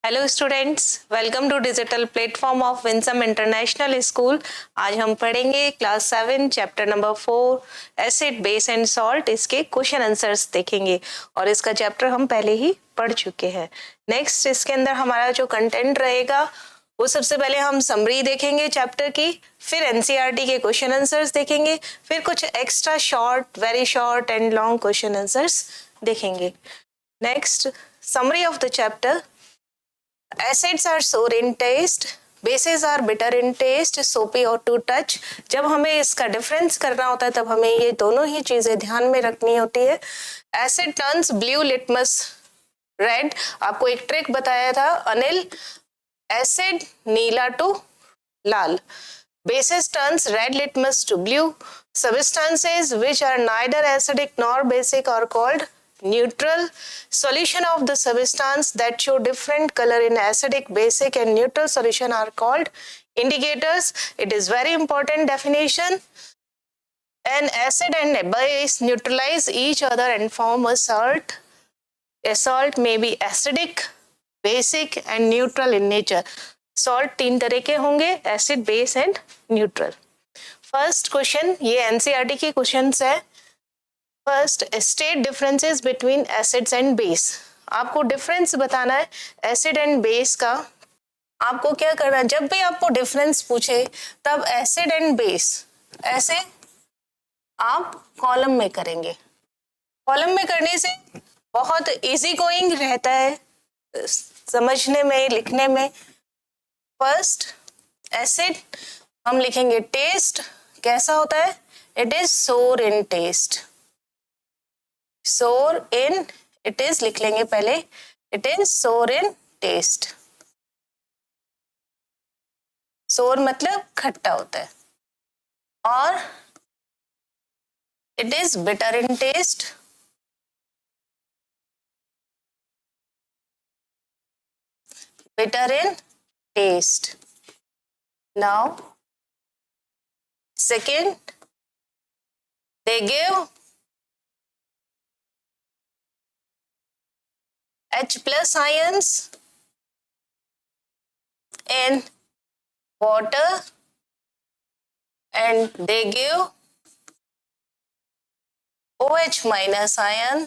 Hello students, welcome to digital platform of Winsome international school. आज हम पढ़ेंगे class 7 chapter number 4 acid base and salt. इसके question answers देखेंगे और इसका चैप्टर हम पहले ही पढ़ चुके हैं। नेक्स्ट इसके अंदर हमारा जो कंटेंट रहेगा वो सबसे पहले हम समरी देखेंगे चैप्टर की, फिर एनसीईआरटी के क्वेश्चन आंसर्स देखेंगे, फिर कुछ extra short, very short and long question answers देखेंगे। Next, summary of the chapter. Acids are sour in taste, bases are bitter in taste, soapy or to touch। जब हमें इसका डिफरेंस करना होता है तब हमें ये दोनों ही चीजें ध्यान में रखनी होती है। Acid turns blue litmus red. आपको एक ट्रिक बताया था अनिल, एसिड नीला टू लाल। Bases turns red litmus to blue. Substances which are neither acidic nor basic are called neutral. Solution of the substance that show different color in acidic, basic and neutral solution are called indicators. It is very important definition. An acid and a base neutralize each other and form a salt. A salt may be acidic, basic and neutral in nature. Salt 3 तरह के होंगे, acid, base and neutral. First question, ये NCERT के questions है। First, state differences between acids and base. आपको difference बताना है acid and base का। आपको क्या करना है, जब भी आपको डिफरेंस पूछे तब एसिड एंड बेस ऐसे आप कॉलम में करेंगे। कॉलम में करने से बहुत इजी गोइंग रहता है समझने में, लिखने में। फर्स्ट, एसिड हम लिखेंगे टेस्ट, कैसा होता है, it is sour in test. सोर इन, इट इज लिख लेंगे पहले, it is sour in test. सोर मतलब खट्टा होता है। और it is bitter in taste. Bitter in taste. Now, second, they give H plus ions in water and they give OH minus ion.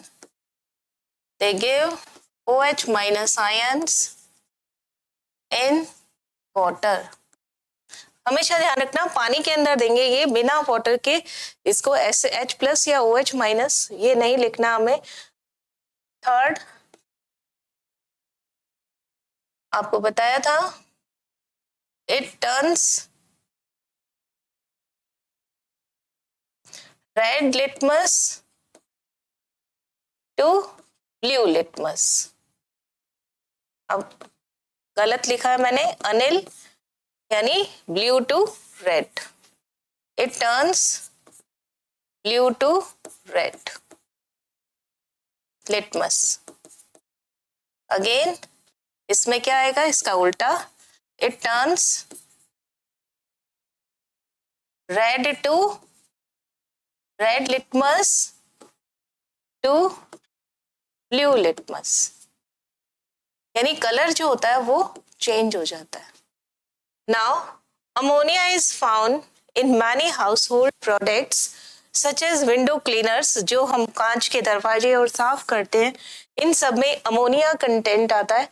They give OH minus ions in water. हमेशा ध्यान रखना, पानी के अंदर देंगे ये बिना वाटर के, इसको ऐसे H प्लस या OH माइनस ये नहीं लिखना हमें। थर्ड, आपको बताया था it turns red litmus to blue litmus. अब गलत लिखा है मैंने, अनिल, यानी blue to red. It turns blue to red litmus. Again इसमें क्या आएगा, इसका उल्टा, it turns red to red litmus to blue litmus, यानी कलर जो होता है वो चेंज हो जाता है। Now, ammonia is found in many house hold products such as window cleaners. जो हम कांच के दरवाजे और साफ करते हैं, इन सब में अमोनिया कंटेंट आता है।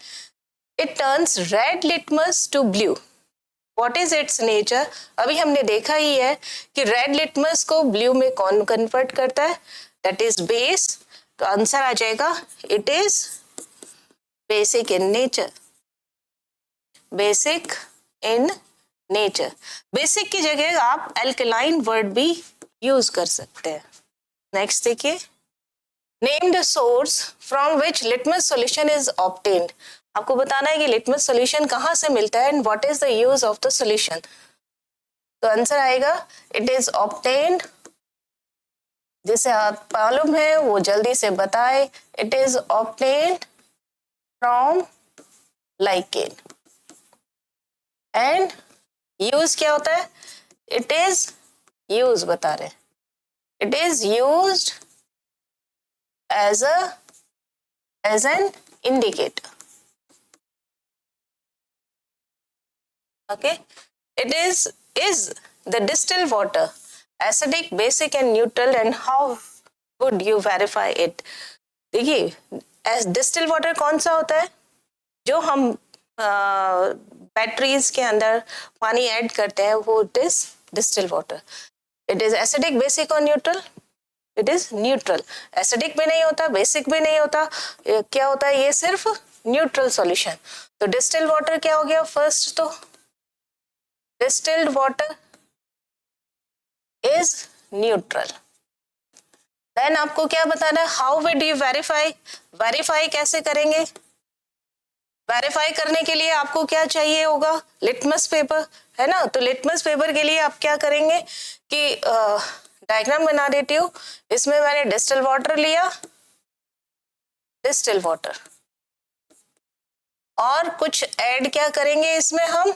It turns red litmus to blue. What is its nature? अभी हमने देखा ही है कि रेड लिटमस को ब्लू में कौन कन्वर्ट करता है, दैट इज बेस। तो आंसर आ जाएगा, it is basic in nature. Basic in nature. Basic की जगह आप alkaline word भी यूज कर सकते हैं। नेक्स्ट देखिए, name the source from which litmus solution is obtained. आपको बताना है कि लिटमस सॉल्यूशन कहाँ से मिलता है and what is the use of the solution. तो आंसर आएगा, it is obtained, जिसे आप मालूम है वो जल्दी से बताए, it is obtained from lichen। And use क्या होता है, इट इज यूज बता रहे, it is used as an indicator. Okay, it is the distilled water acidic, basic and neutral, and how would you verify it? देखिए distil water कौन सा होता है? जो हम बैटरीज के अंदर पानी ऐड करते हैं वो it is distil water. It is acidic, basic और neutral. It is neutral. Acidic भी नहीं होता, बेसिक भी नहीं होता. क्या होता है? ये सिर्फ न्यूट्रल सॉल्यूशन. तो डिस्टिल वाटर क्या हो गया? फर्स्ट तो distilled water is neutral. Then आपको क्या बताना है? How will you verify? Verify कैसे करेंगे? वेरीफाई करने के लिए आपको क्या चाहिए होगा? लिटमस पेपर, है ना? तो लिटमस पेपर के लिए आप क्या करेंगे कि डायग्राम बना देती हूँ. इसमें मैंने डिस्टिल वाटर लिया, डिस्टिल वाटर, और कुछ ऐड क्या करेंगे इसमें हम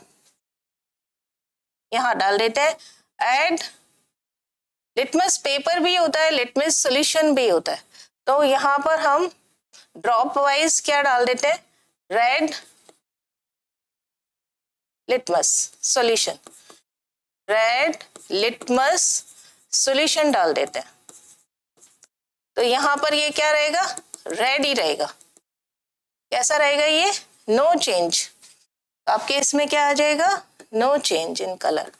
यहां डाल देते हैं. ऐड लिटमस पेपर भी होता है, लिटमस सॉल्यूशन भी होता है. तो यहां पर हम ड्रॉप वाइज क्या डाल देते हैं? Red litmus solution, red litmus solution डाल देते हैं. तो यहां पर ये क्या रहेगा? रेड ही रहेगा. कैसा रहेगा ये? No change. आपके इसमें क्या आ जाएगा? No change in colour,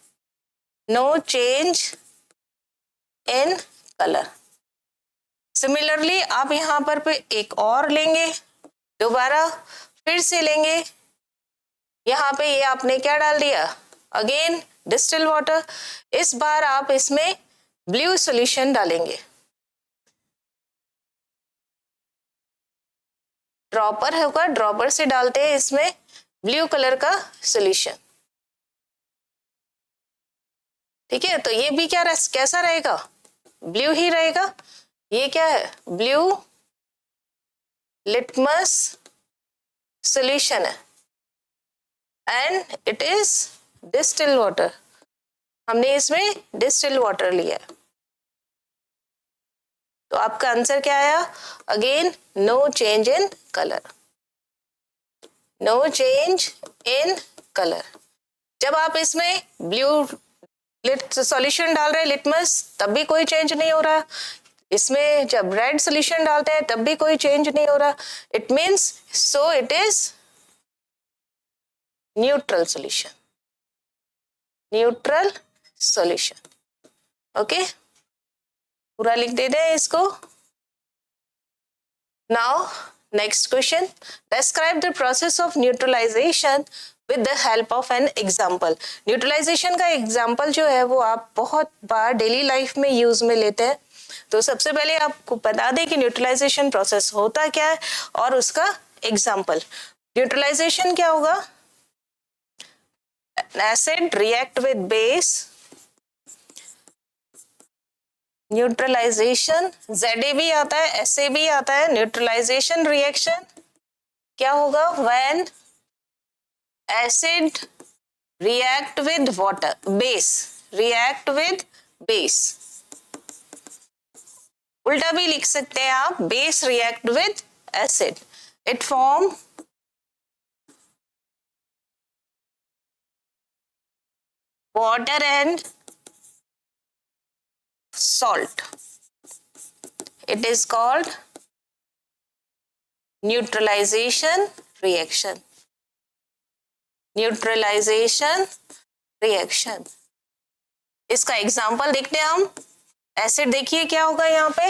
no change in colour. Similarly आप यहां पर एक और लेंगे, दोबारा फिर से लेंगे. यहाँ पे ये आपने क्या डाल दिया? Again distil water. इस बार आप इसमें ब्लू सॉल्यूशन डालेंगे. ड्रॉपर होगा, ड्रॉपर से डालते हैं इसमें ब्लू कलर का सॉल्यूशन. ठीक है, तो ये भी क्या कैसा रहेगा? ब्लू ही रहेगा. ये क्या है? ब्लू लिटमस सॉल्यूशन है and it is distil water. हमने इसमें डिस्टिल वाटर लिया. तो आपका आंसर क्या आया? Again no change in colour, no change in colour. जब आप इसमें ब्लू सॉल्यूशन डाल रहे हैं लिटमस, तब भी कोई चेंज नहीं हो रहा. इसमें जब रेड सॉल्यूशन डालते हैं तब भी कोई चेंज नहीं हो रहा. It means so it is neutral solution, neutral solution. Okay, पूरा लिख दे रहे हैं इसको. Now next question, describe the process of neutralization with the help of an example. Neutralization का एग्जाम्पल जो है वो आप बहुत बार डेली लाइफ में यूज में लेते हैं. तो सबसे पहले आपको बता दें कि न्यूट्रलाइजेशन प्रोसेस होता क्या है और उसका एग्जाम्पल. न्यूट्रलाइजेशन क्या होगा? Acid react with base. Neutralization ZA भी आता है, SA भी आता है. न्यूट्रलाइजेशन रिएक्शन क्या होगा? When acid react with water, base react with base. उल्टा भी लिख सकते हैं आप, base react with acid. It form water and salt. It is called neutralization reaction. Neutralization reaction. इसका एग्जाम्पल देखते हैं हम. एसिड देखिए क्या होगा यहाँ पे.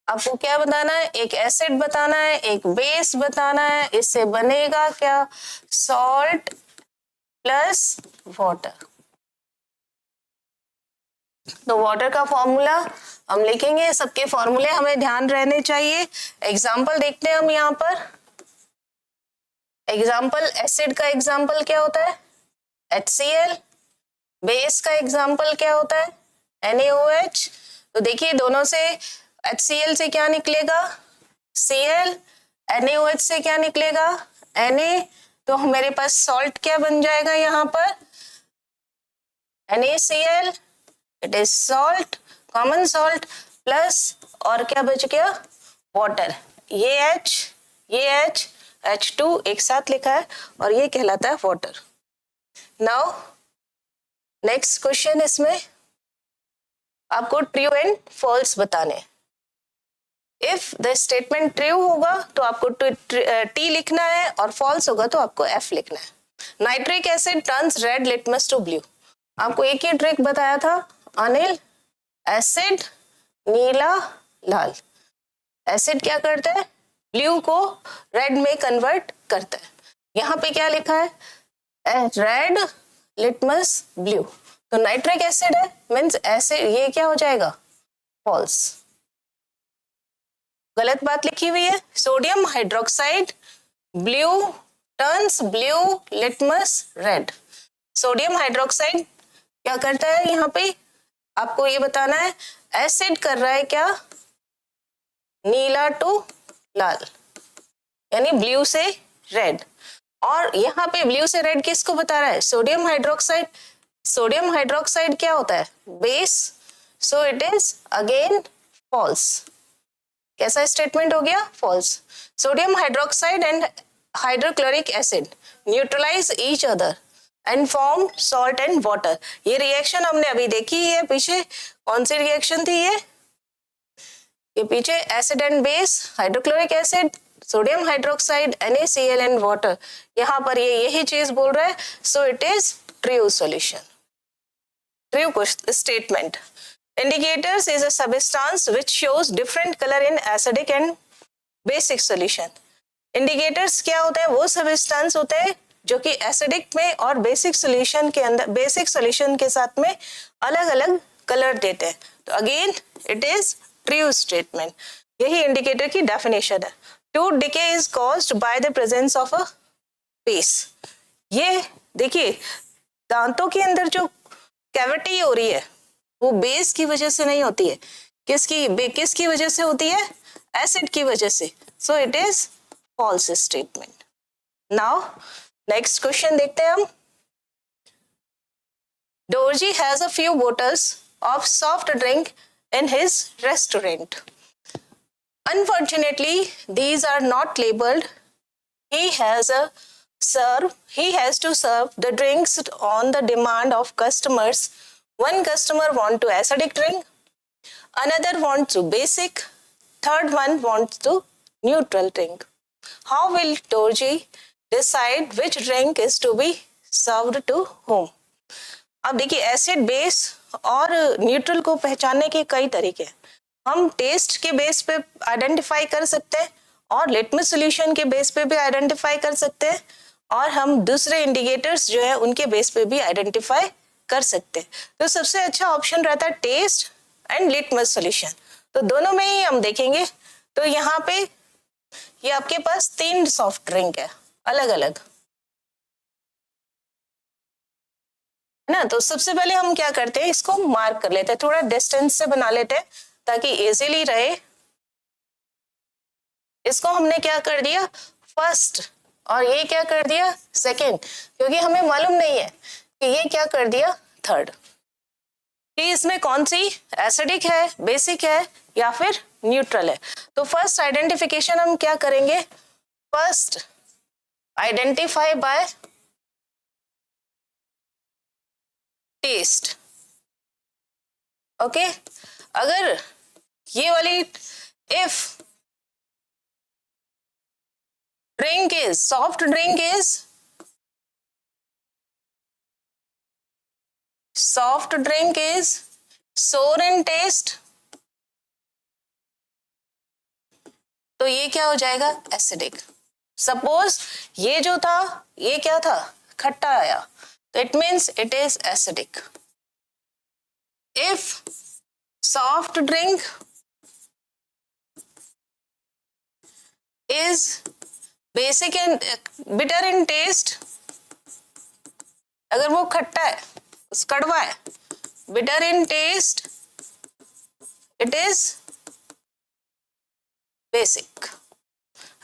आपको क्या बताना है? एक एसिड बताना है, एक बेस बताना है. इससे बनेगा क्या? Salt plus water. तो वाटर का फॉर्मूला हम लिखेंगे. सबके फॉर्मूले हमें ध्यान रहने चाहिए. एग्जाम्पल देखते हैं हम यहाँ पर. एग्जाम्पल एसिड का एग्जाम्पल क्या होता है? HCl. बेस का एग्जाम्पल क्या होता है? NaOH. तो देखिए दोनों से HCl से क्या निकलेगा? Cl. NaOH से क्या निकलेगा? Na. तो मेरे पास सॉल्ट क्या बन जाएगा यहाँ पर? NaCl. It is salt, common salt, plus और क्या बच गया? वाटर. ये H, ये H, H2 एक साथ लिखा है और ये कहलाता है वाटर. नाउ नेक्स्ट क्वेश्चन, इसमें आपको ट्रू एंड फॉल्स बताने। इफ द स्टेटमेंट ट्रू होगा तो आपको टी लिखना है और फॉल्स होगा तो आपको एफ लिखना है। Nitric acid turns red litmus to blue. आपको एक ही ट्रिक बताया था अनिल, एसिड नीला लाल। एसिड क्या करता है, ब्लू को रेड में कन्वर्ट करता है। यहाँ पे क्या लिखा है, रेड लिटमस ब्लू, तो नाइट्रिक एसिड है, मीन्स एसिड, ये क्या हो जाएगा, फॉल्स। गलत बात लिखी हुई है। Sodium hydroxide blue turns blue litmus red. Sodium hydroxide क्या करता है, यहाँ पे आपको ये बताना है, एसिड कर रहा है क्या, नीला टू लाल, यानी ब्लू से रेड। और यहाँ पे ब्लू से रेड किसको बता रहा है, सोडियम हाइड्रोक्साइड। सोडियम हाइड्रोक्साइड क्या होता है, base, so it is again false. कैसा स्टेटमेंट हो गया, false. Sodium hydroxide and hydrochloric acid neutralize each other and form salt and water. ये रिएक्शन हमने अभी देखी है पीछे, कौन सी रिएक्शन थी ये पीछे, acid and base, hydrochloric acid, sodium hydroxide, NaCl and water. यहाँ पर ये यही चीज बोल रहा है, सो it is true solution, true statement. Indicators is a substance which shows different color in acidic and basic solution. Indicators क्या होता है, वो substance होते हैं जो कि एसिडिक में और बेसिक सॉल्यूशन के अंदर, बेसिक सॉल्यूशन के साथ में अलग अलग कलर देते हैं। तो again it is true statement. यही इंडिकेटर की डेफिनेशन है। Tooth decay is caused by the presence of a base. ये देखिए, दांतों के अंदर जो कैविटी हो रही है वो बेस की वजह से नहीं होती है, किसकी वजह से होती है, एसिड की वजह से। So it is false statement. Now next question देखते हैं हम। Dorji has a few bottles of soft drink in his restaurant. Unfortunately, these are not labeled. He has to serve the drinks on the demand of customers. One customer wants to acidic drink, another wants to basic, third one wants to neutral drink. How will Dorji decide which drink is to be served to whom? अब देखिए, acid, base और neutral को पहचानने के कई तरीके हैं। हम टेस्ट के बेस पे आइडेंटिफाई कर सकते हैं और लिटमस सॉल्यूशन के बेस पे भी आइडेंटिफाई कर सकते हैं, और हम दूसरे इंडिकेटर्स जो है उनके बेस पे भी आइडेंटिफाई कर सकते हैं। तो सबसे अच्छा ऑप्शन रहता है टेस्ट एंड लिटमस सॉल्यूशन। तो दोनों में ही हम देखेंगे। तो यहाँ पे ये आपके पास 3 सॉफ्ट ड्रिंक है अलग अलग, है ना। तो सबसे पहले हम क्या करते हैं, इसको मार्क कर लेते हैं, थोड़ा डिस्टेंस से बना लेते हैं ताकि इजीली रहे। इसको हमने क्या कर दिया, फर्स्ट, और ये क्या कर दिया, सेकंड, क्योंकि हमें मालूम नहीं है कि ये क्या कर दिया, थर्ड, कि इसमें कौन सी एसिडिक है, बेसिक है या फिर न्यूट्रल है। तो फर्स्ट आइडेंटिफिकेशन हम क्या करेंगे, first identify by taste. Okay, अगर ये वाली, if drink is soft, drink is soft, drink is sour in test, तो ये क्या हो जाएगा, एसिडिक। सपोज ये जो था ये क्या था, खट्टा आया, तो it means it is acidic. If soft drink is basic and bitter in taste, अगर वो खट्टा है, कड़वा है, bitter in taste, it is basic।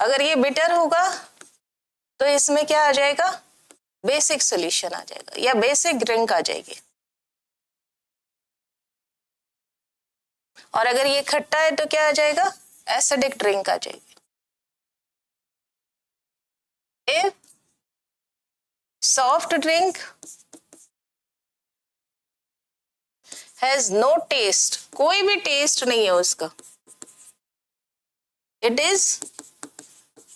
अगर ये bitter होगा तो इसमें क्या आ जाएगा, बेसिक सॉल्यूशन आ जाएगा या बेसिक ड्रिंक आ जाएगी। और अगर ये खट्टा है तो क्या आ जाएगा, एसिडिक ड्रिंक आ जाएगी। If soft drink has no taste, कोई भी टेस्ट नहीं है उसका, इट इज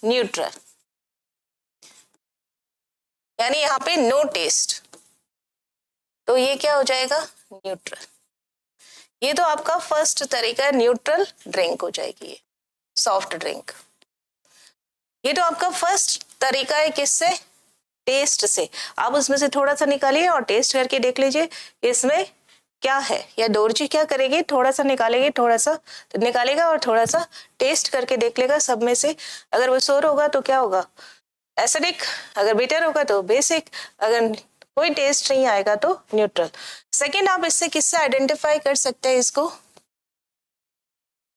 न्यूट्रल, यानी यहाँ पे नो टेस्ट, तो ये क्या हो जाएगा, न्यूट्रल। ये तो आपका फर्स्ट तरीका है, न्यूट्रल ड्रिंक हो जाएगी ये, सॉफ्ट ड्रिंक। ये तो आपका फर्स्ट तरीका है, किससे, टेस्ट से। आप उसमें से थोड़ा सा निकालिए और टेस्ट करके देख लीजिए इसमें क्या है, या डोरजी क्या करेगी, थोड़ा सा निकालेगी, थोड़ा सा तो निकालेगा और थोड़ा सा टेस्ट करके देख लेगा सब में से। अगर वो सोर होगा तो क्या होगा, एसिडिक, अगर बिटर होगा तो बेसिक, अगर कोई टेस्ट नहीं आएगा तो न्यूट्रल। सेकंड, आप इससे किससे आइडेंटिफाई कर सकते हैं इसको,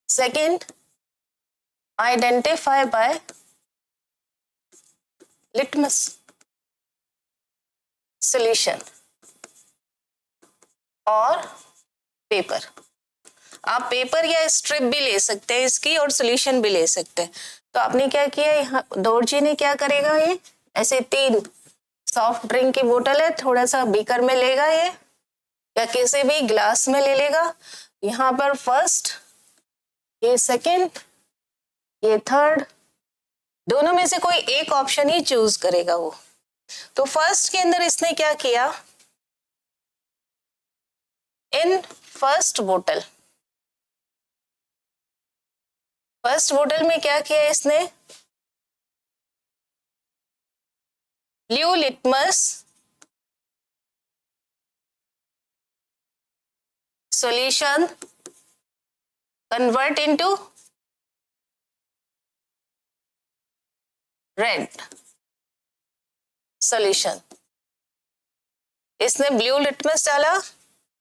second, identify bye litmus solution और पेपर। आप पेपर या स्ट्रिप भी ले सकते हैं इसकी और सॉल्यूशन भी ले सकते हैं। तो आपने क्या किया, यहाँ दौड़जी ने क्या करेगा, ये ऐसे 3 सॉफ्ट ड्रिंक की बोतल है, थोड़ा सा बीकर में लेगा ये, या किसी भी ग्लास में ले लेगा। यहाँ पर फर्स्ट, ये सेकंड, ये थर्ड, दोनों में से कोई एक ऑप्शन ही चूज करेगा वो। तो फर्स्ट के अंदर इसने क्या किया, इन फर्स्ट बोतल में क्या किया इसने, blue litmus solution convert into red solution. इसने ब्लू लिटमस डाला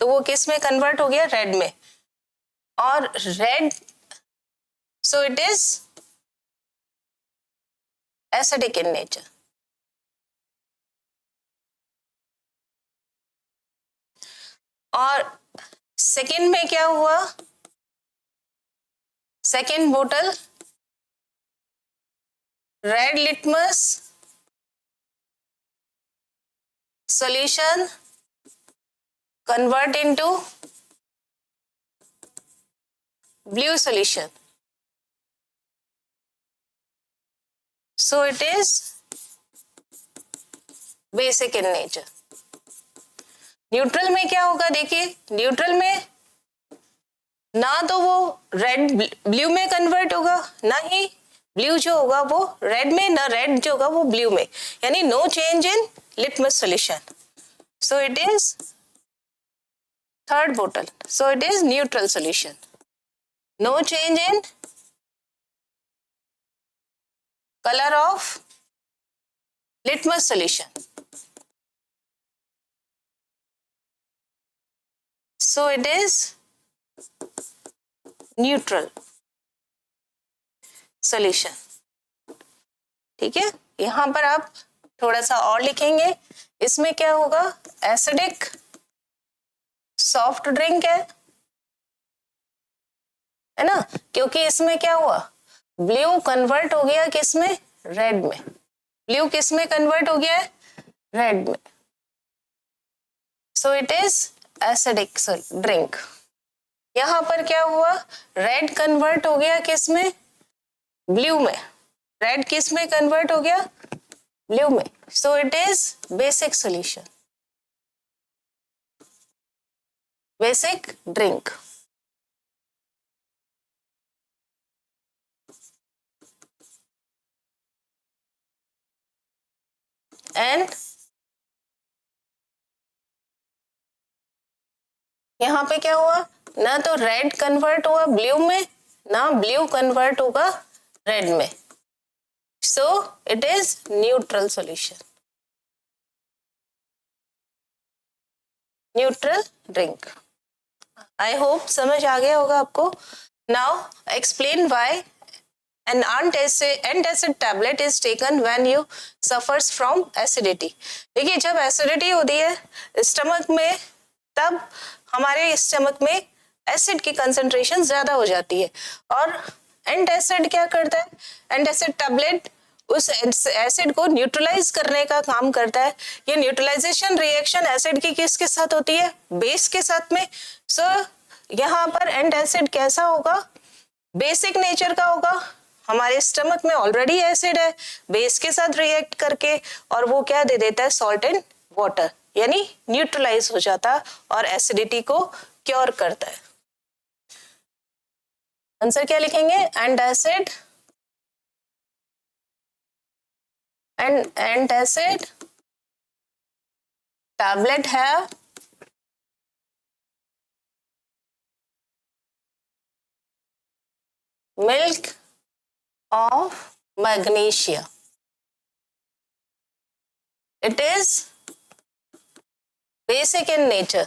तो वो किस में कन्वर्ट हो गया, रेड में, और red, so it is acidic in nature. और सेकेंड में क्या हुआ, सेकेंड बोतल red litmus solution convert into blue solution, so it is basic in nature। Neutral में क्या होगा, देखिए न्यूट्रल में ना तो वो रेड ब्लू में कन्वर्ट होगा, ना ही ब्लू जो होगा वो रेड में, ना रेड जो होगा वो ब्लू में, यानी no change in litmus solution, so it is third bottle, so it is neutral solution, no change in color of litmus solution, so it is neutral solution। ठीक है, यहां पर आप थोड़ा सा और लिखेंगे, इसमें क्या होगा, एसिडिक सॉफ्ट ड्रिंक है ना, क्योंकि इसमें क्या हुआ, ब्लू कन्वर्ट हो गया किस में, रेड में, ब्लू किस में कन्वर्ट हो गया है, रेड में, सो इट इज एसिडिक ड्रिंक। यहां पर क्या हुआ, रेड कन्वर्ट हो गया किस में, ब्लू में, रेड किस में कन्वर्ट हो गया, ब्लू में, so it is basic solution, basic drink। And यहाँ पे क्या हुआ, ना तो रेड कन्वर्ट हुआ ब्लू में, ना ब्लू कन्वर्ट होगा रेड में, so it is neutral solution, neutral drink। I hope समझ आ गया होगा आपको। Now explain why an antacid tablet is taken when you suffers from acidity। देखिए जब एसिडिटी होती है स्टमक में, तब हमारे स्टमक में एसिड की कंसंट्रेशन ज्यादा हो जाती है, और एंटासिड क्या करता है, एंटासिड टैबलेट उस एसिड को न्यूट्रलाइज करने का काम करता है। ये न्यूट्रलाइजेशन रिएक्शन एसिड की किसके साथ होती है? बेस के साथ में। सो यहाँ पर एंटासिड कैसा होगा? बेसिक नेचर का होगा। हमारे स्टमक में ऑलरेडी एसिड है, बेस के साथ रिएक्ट करके और वो क्या दे देता है? सॉल्ट एंड वाटर, यानी न्यूट्रलाइज हो जाता है और एसिडिटी को क्योर करता है। आंसर क्या लिखेंगे? Antacid, antacid tablet have milk of magnesia. It is basic in nature.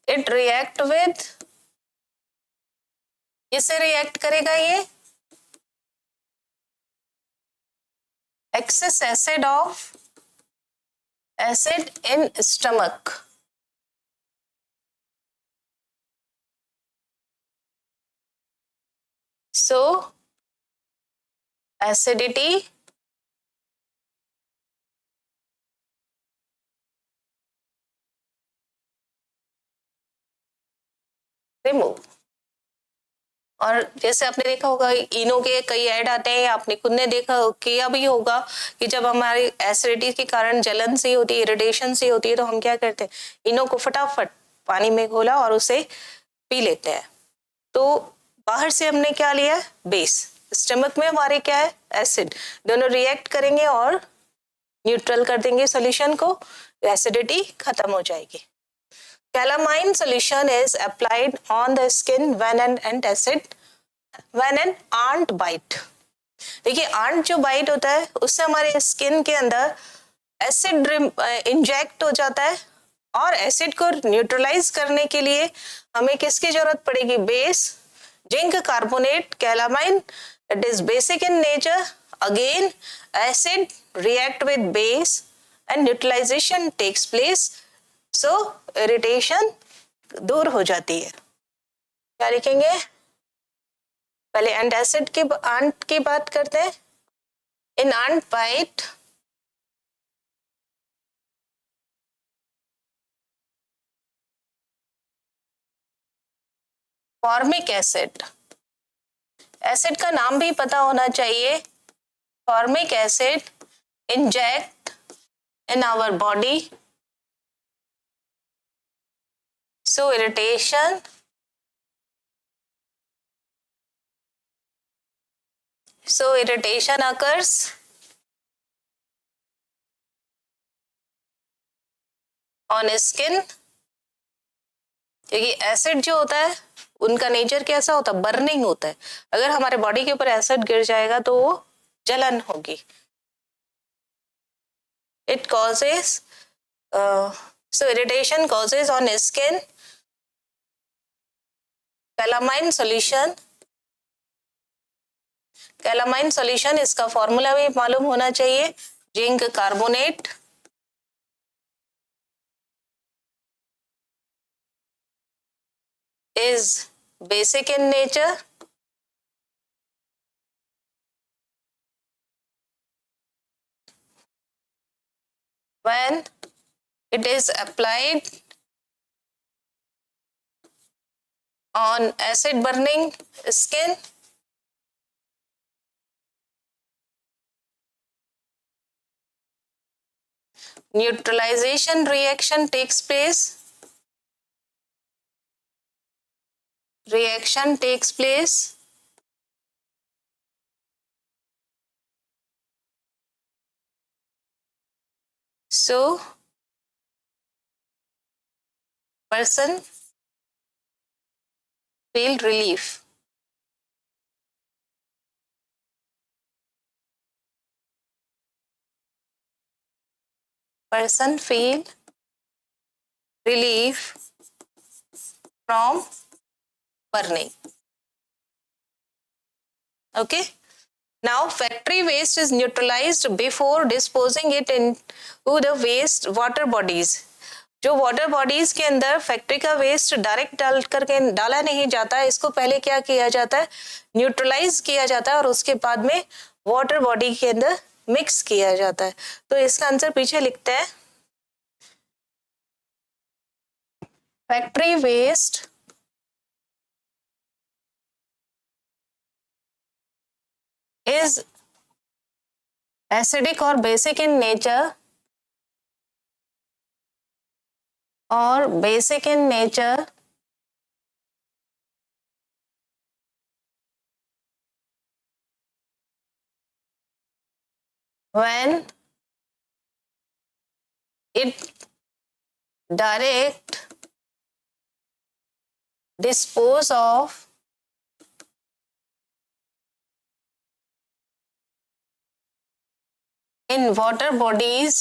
It react with, किससे रिएक्ट करेगा ये? excess acid in stomach. So acidity remove. और जैसे आपने देखा होगा इनो के कई ऐड आते हैं, आपने खुद ने देखा किया भी होगा कि जब हमारी एसिडिटी के कारण जलन सी होती है, इरिटेशन सी होती है, तो हम क्या करते हैं? इनो को फटाफट पानी में घोला और उसे पी लेते हैं। तो बाहर से हमने क्या लिया? बेस। स्टमक में हमारे क्या है? एसिड। दोनों रिएक्ट करेंगे और न्यूट्रल कर देंगे सॉल्यूशन को, एसिडिटी खत्म हो जाएगी। Calamine solution is applied on the skin when an ant bite. देखिए ant जो बाइट होता है उससे हमारे स्किन के अंदर एसिड इंजेक्ट हो जाता है और एसिड को न्यूट्रलाइज करने के लिए हमें किसकी जरूरत पड़ेगी? Base, zinc carbonate, calamine. It is basic in nature. Again acid react with base and neutralization takes place. So irritation दूर हो जाती है। क्या लिखेंगे? पहले एंटासिड की आंट की बात करते हैं। In ant bite formic acid, acid का नाम भी पता होना चाहिए। Formic acid inject in our body. So irritation occurs on skin. क्योंकि एसिड जो होता है उनका नेचर कैसा होता है? बर्निंग होता है। अगर हमारे बॉडी के ऊपर एसिड गिर जाएगा तो वो जलन होगी। It causes so irritation causes on skin. Calamine solution, calamine solution इसका फॉर्मूला भी मालूम होना चाहिए। Zinc carbonate is basic in nature. When it is applied on acid burning skin, neutralization reaction takes place. Reaction takes place. So person feel relief. Person feel relief from burning. Okay. Now factory waste is neutralized before disposing it into the waste water bodies. जो water bodies के अंदर factory का waste direct डाला नहीं जाता है, इसको पहले क्या किया जाता है, न्यूट्रलाइज किया जाता है और उसके बाद में वाटर बॉडी के अंदर मिक्स किया जाता है। तो इसका आंसर पीछे लिखते हैं, factory waste is acidic or basic in nature, or basic in nature when it direct dispose of in water bodies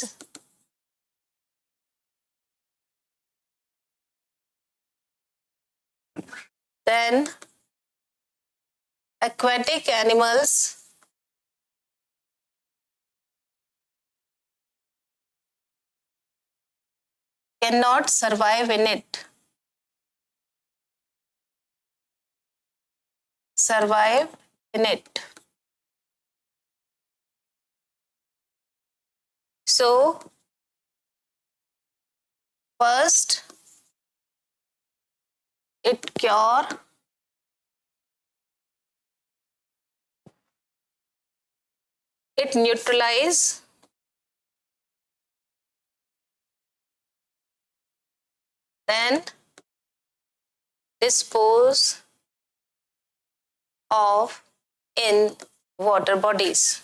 then aquatic animals cannot survive in it. Survive in it. So first it cure it neutralize then dispose of in water bodies.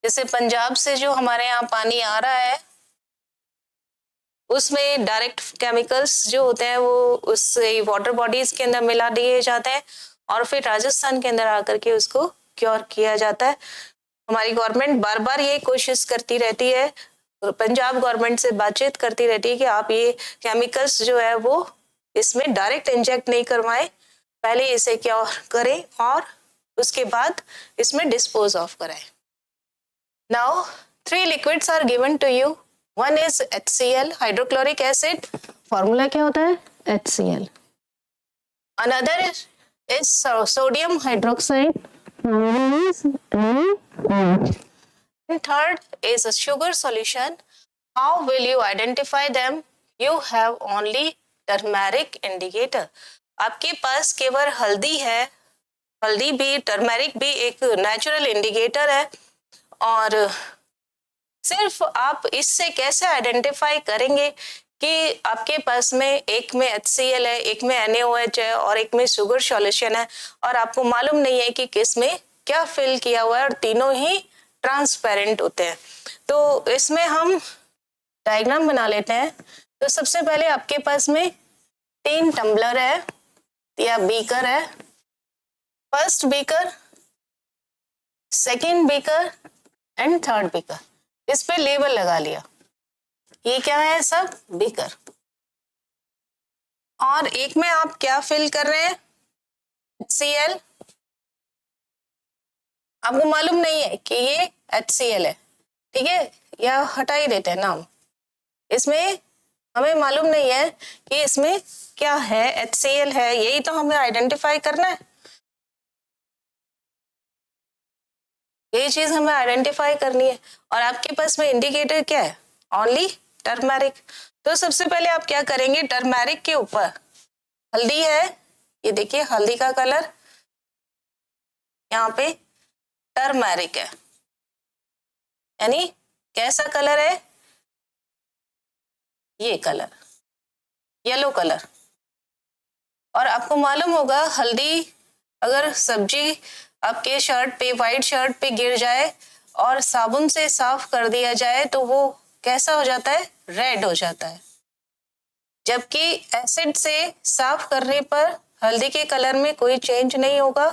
जैसे पंजाब से जो हमारे यहाँ पानी आ रहा है उसमें direct chemicals जो होते हैं वो उस वाटर बॉडीज के अंदर मिला दिए जाते हैं और फिर राजस्थान के अंदर आकर के उसको क्योर किया जाता है। हमारी गवर्नमेंट बार बार ये कोशिश करती रहती है, पंजाब गवर्नमेंट से बातचीत करती रहती है कि आप ये केमिकल्स जो है वो इसमें डायरेक्ट इंजेक्ट नहीं करवाएं, पहले इसे क्योर करें और उसके बाद इसमें डिस्पोज ऑफ कराएं। Now 3 liquids are given to you. One is HCl, hydrochloric acid. Formula क्या होता है? HCl. Another is sodium hydroxide. And third is a sugar solution. How will you identify them? You have only turmeric indicator. आपके पास केवल हल्दी है, हल्दी भी, turmeric भी एक नेचुरल इंडिकेटर है और सिर्फ आप इससे कैसे आइडेंटिफाई करेंगे कि आपके पास में एक में HCl है, एक में NaOH है और एक में शुगर सॉल्यूशन है और आपको मालूम नहीं है कि किस में क्या फिल किया हुआ है और तीनों ही ट्रांसपेरेंट होते हैं। तो इसमें हम डायग्राम बना लेते हैं। तो सबसे पहले आपके पास में 3 टम्बलर है या बीकर है। First beaker, second beaker and third beaker. इस पे लेबल लगा लिया, ये क्या है, सब बीकर। और एक में आप क्या फिल कर रहे हैं, HCl। आपको मालूम नहीं है कि ये HCl है, ठीक है, या हटा ही देते हैं नाम। इसमें हमें मालूम नहीं है कि इसमें क्या है, HCl है, यही तो हमें आइडेंटिफाई करना है। ये चीज हमें आइडेंटिफाई करनी है और आपके पास में इंडिकेटर क्या है, ओनली टर्मेरिक। तो सबसे पहले आप क्या करेंगे, टर्मेरिक के ऊपर हल्दी है, ये देखिए हल्दी का कलर, यहाँ पे टर्मेरिक है, यानी कैसा कलर है, ये कलर, येलो कलर। और आपको मालूम होगा हल्दी अगर सब्जी आपके शर्ट पे, वाइट शर्ट पे गिर जाए और साबुन से साफ कर दिया जाए तो वो कैसा हो जाता है, रेड हो जाता है। जबकि एसिड से साफ करने पर हल्दी के कलर में कोई चेंज नहीं होगा,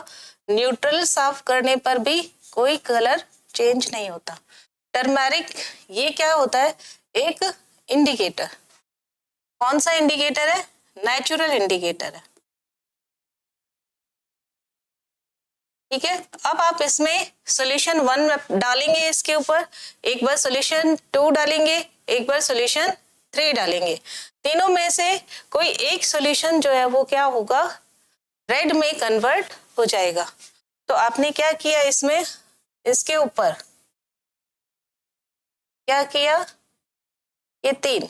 न्यूट्रल साफ करने पर भी कोई कलर चेंज नहीं होता। टर्मेरिक ये क्या होता है, एक इंडिकेटर। कौन सा इंडिकेटर है, नेचुरल इंडिकेटर है, ठीक है। अब आप इसमें सॉल्यूशन 1 डालेंगे, इसके ऊपर एक बार सॉल्यूशन 2 डालेंगे एक बार सॉल्यूशन 3 डालेंगे। तीनों में से कोई एक सॉल्यूशन जो है वो क्या होगा, रेड में कन्वर्ट हो जाएगा। तो आपने क्या किया, इसमें इसके ऊपर क्या किया, ये 3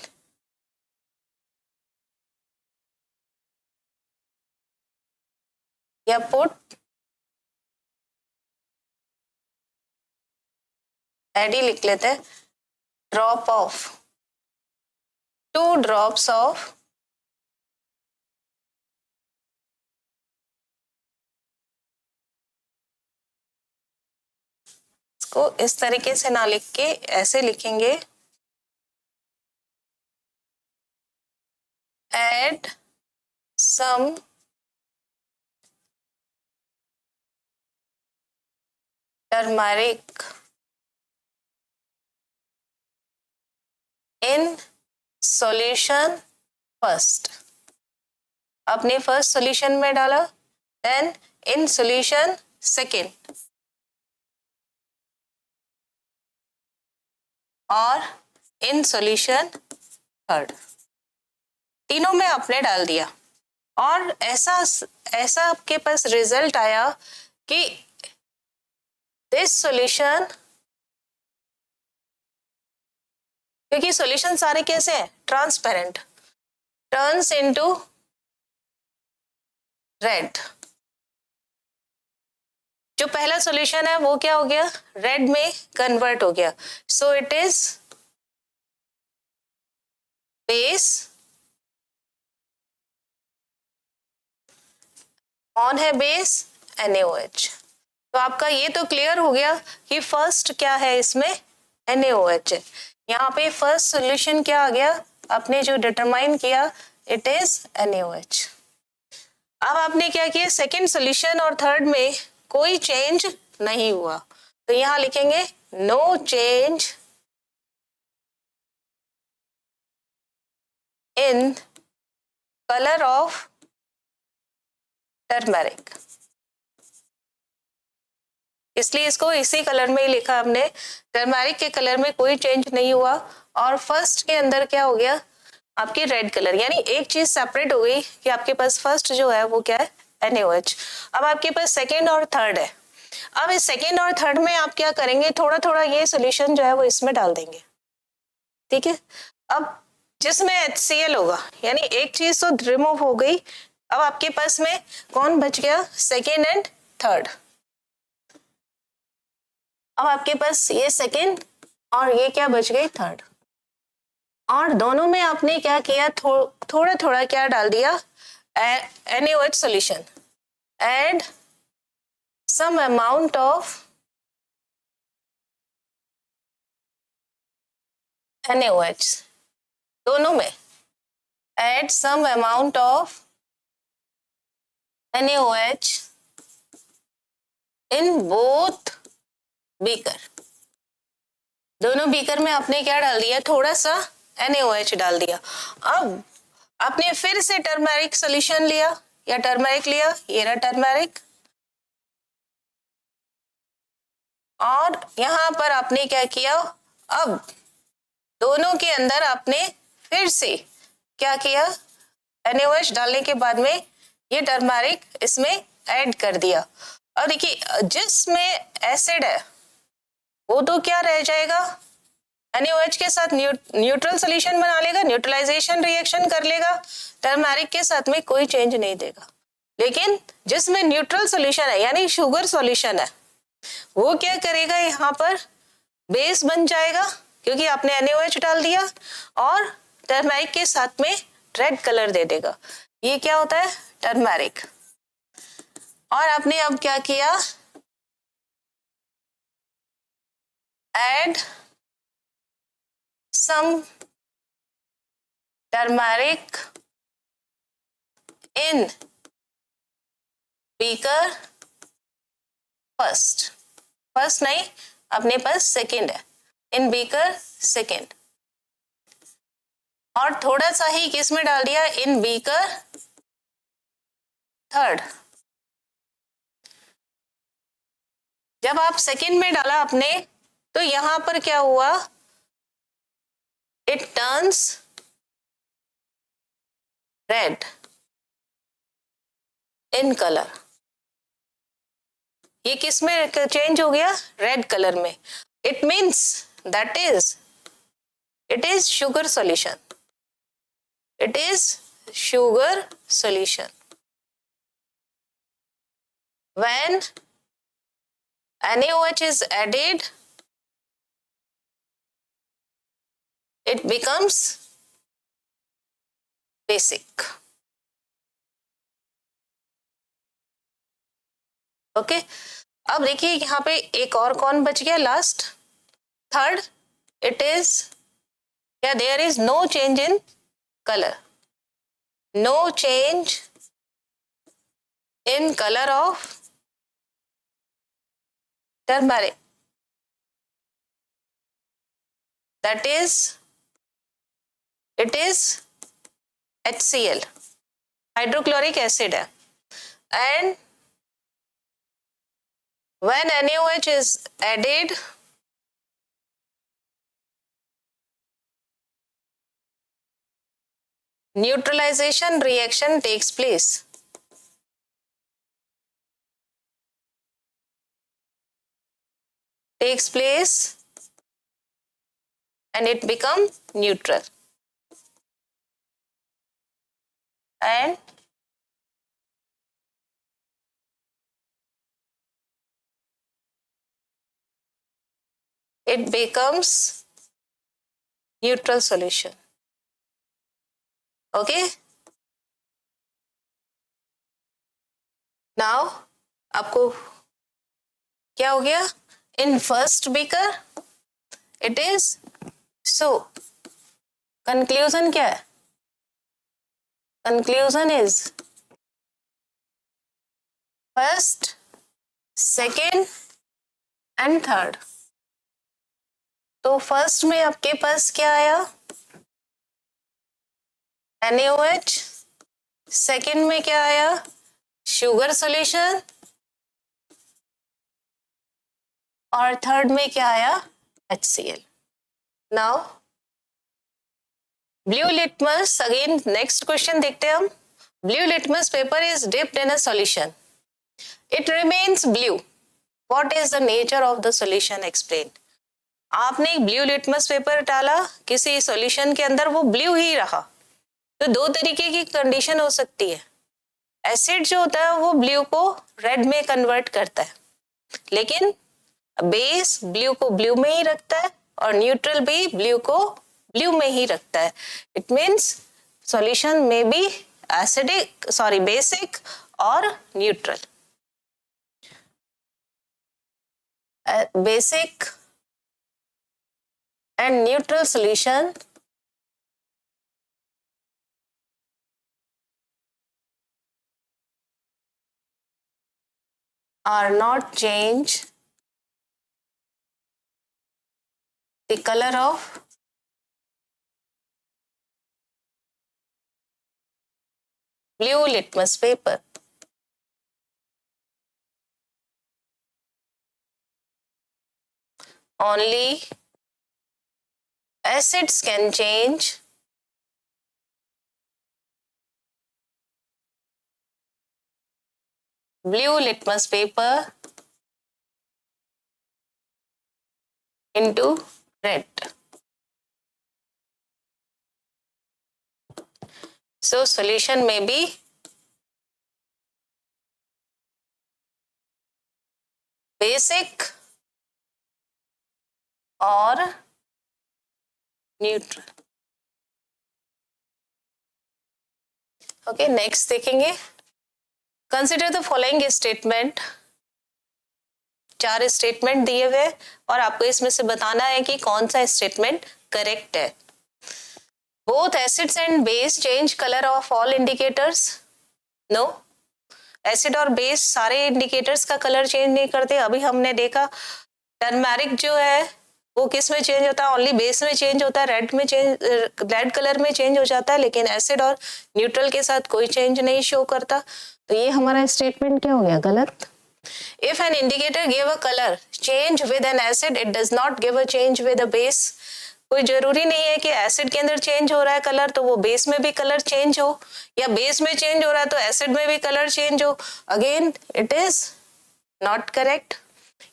या पुट एडी लिख लेते हैं, ड्रॉप ऑफ 2 ड्रॉप्स ऑफ को इस तरीके से ना लिख के ऐसे लिखेंगे, add some turmeric in solution first. आपने फर्स्ट सॉल्यूशन में डाला, देन इन सॉल्यूशन सेकेंड और इन सॉल्यूशन थर्ड, तीनों में आपने डाल दिया। और ऐसा आपके पास रिजल्ट आया कि दिस सॉल्यूशन, क्योंकि सॉल्यूशन सारे कैसे हैं, ट्रांसपेरेंट, टर्न्स इनटू रेड। जो पहला सॉल्यूशन है वो क्या हो गया, रेड में कन्वर्ट हो गया। सो इट इज बेस ऑन है बेस NaOH। तो आपका ये तो क्लियर हो गया कि फर्स्ट क्या है, इसमें NaOH है। यहाँ पे फर्स्ट सॉल्यूशन क्या आ गया, आपने जो डिटरमाइन किया, इट इज NaOH। अब आपने क्या किया, सेकेंड सॉल्यूशन और थर्ड में कोई चेंज नहीं हुआ, तो यहां लिखेंगे no change in colour of turmeric. इसलिए इसको इसी कलर में ही लिखा हमने, टर्मरिक के कलर में कोई चेंज नहीं हुआ। और फर्स्ट के अंदर क्या हो गया, आपकी रेड कलर, यानी एक चीज सेपरेट हो गई कि आपके पास फर्स्ट जो है वो क्या है, NaOH। अब आपके पास सेकेंड और थर्ड है। अब इस सेकेंड और थर्ड में आप क्या करेंगे, थोड़ा थोड़ा ये सॉल्यूशन जो है वो इसमें डाल देंगे, ठीक है। अब जिसमें HCl होगा, यानी एक चीज तो रिमूव हो गई। अब आपके पास में कौन बच गया, सेकेंड एंड थर्ड। अब आपके पास ये सेकेंड और ये क्या बच गई, थर्ड। और दोनों में आपने क्या किया, थोड़ा थोड़ा क्या डाल दिया, NaOH solution, add some amount of NaOH, दोनों में add some amount of NaOH in both beaker। दोनों बीकर में आपने क्या डाल दिया, थोड़ा सा NaOH डाल दिया। अब आपने फिर से टर्मरिक सॉल्यूशन लिया या टर्मरिक लिया, ये रहा टर्मरिक, और यहां पर आपने क्या किया, अब दोनों के अंदर आपने फिर से क्या किया, NaOH डालने के बाद में ये टर्मरिक इसमें ऐड कर दिया। और देखिए जिसमें एसिड है वो तो क्या रह जाएगा, NaOH के साथ न्यूट्रल सॉल्यूशन बना लेगा, न्यूट्रलाइजेशन रिएक्शन कर लेगा, टर्मरिक के साथ में कोई चेंज नहीं देगा। लेकिन जिसमें न्यूट्रल सॉल्यूशन है, यानी शुगर सॉल्यूशन है, वो क्या करेगा, यहाँ पर बेस बन जाएगा, क्योंकि आपने NaOH डाल दिया, और टर्मरिक के साथ में रेड कलर दे देगा। ये क्या होता है, टर्मरिक। और आपने अब क्या किया, add some turmeric in beaker first नहीं, अपने पास सेकेंड है, इन बीकर सेकेंड, और थोड़ा सा ही किस में डाल दिया, इन बीकर थर्ड। जब आप सेकेंड में डाला आपने, तो यहां पर क्या हुआ, it turns red in color. ये किस में चेंज हो गया? रेड कलर में. It means that is it is sugar solution. It is sugar solution. When NaOH is added, it becomes basic. Okay अब देखिए यहाँ पे एक और कौन बच गया लास्ट, थर्ड. इट इज या there is no change in colour, no change in colour of turmeric. That is it is HCl, hydrochloric acid है. And when NaOH is added, neutralization reaction takes place. And it becomes neutral. And it becomes neutral solution. Okay. Now आपको क्या हो गया? In first beaker it is so. Conclusion क्या है? Conclusion is first, second and third. तो first में आपके पास क्या आया? NaOH. सेकेंड में क्या आया? Sugar solution. और थर्ड में क्या आया? HCl. Now blue litmus, again next question देखते हैं हम. Blue litmus paper is dipped in a solution. It remains blue. What is the nature of the solution? Explain. आपने एक ब्लू लिटमस पेपर डाला किसी सॉल्यूशन के अंदर, वो ब्लू ही रहा. तो दो तरीके की कंडीशन हो सकती है. एसिड जो होता है वो ब्लू को रेड में कन्वर्ट करता है, लेकिन बेस ब्लू को ब्लू में ही रखता है और न्यूट्रल भी ब्लू को ब्लू में ही रखता है. इट मीन्स सॉल्यूशन में बी एसिडिक, सॉरी बेसिक और neutral. Basic and neutral solution are not change the color of blue litmus paper. Only acids can change blue litmus paper into red. So solution may be basic or neutral. Okay next देखेंगे. Consider the following statement. 4 statement दिए हुए और आपको इसमें से बताना है कि कौन सा स्टेटमेंट करेक्ट है. Both acids and base change colour of all indicators. No, acid और बेस सारे इंडिकेटर्स का कलर चेंज नहीं करते. अभी हमने देखा टर्मरिक जो है वो किस में चेंज होता है? ओनली बेस में चेंज होता है, रेड में चेंज, रेड कलर में चेंज हो जाता है, लेकिन एसिड और न्यूट्रल के साथ कोई चेंज नहीं शो करता. तो ये हमारा स्टेटमेंट क्या हो गया? गलत. If an indicator give a colour change with N acid, it does not give a change with a base. कोई जरूरी नहीं है कि एसिड के अंदर चेंज हो रहा है कलर तो वो बेस में भी कलर चेंज हो, या बेस में चेंज हो रहा है तो एसिड में भी कलर चेंज हो। Again it is not correct.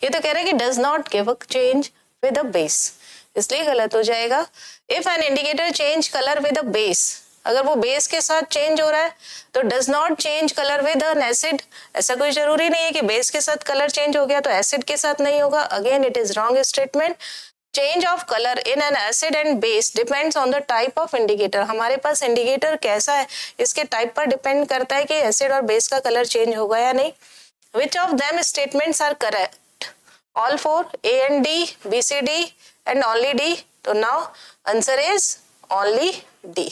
ये तो कह रहा है कि does not give a change with a base, इसलिए गलत हो जाएगा। If an indicator change colour with a base, अगर वो बेस के साथ चेंज हो रहा है तो does not change colour with N acid, ऐसा कोई जरूरी नहीं है कि बेस के साथ कलर चेंज हो गया तो एसिड के साथ नहीं होगा। Again it is wrong statement. Change of colour in an acid and base depends on the type of indicator. हमारे पास इंडिकेटर कैसा है इसके टाइप पर डिपेंड करता है कि एसिड और बेस का कलर चेंज होगा या नहीं। Which of them statements are correct? All four, A and D, B C D and only D. तो now answer is only D.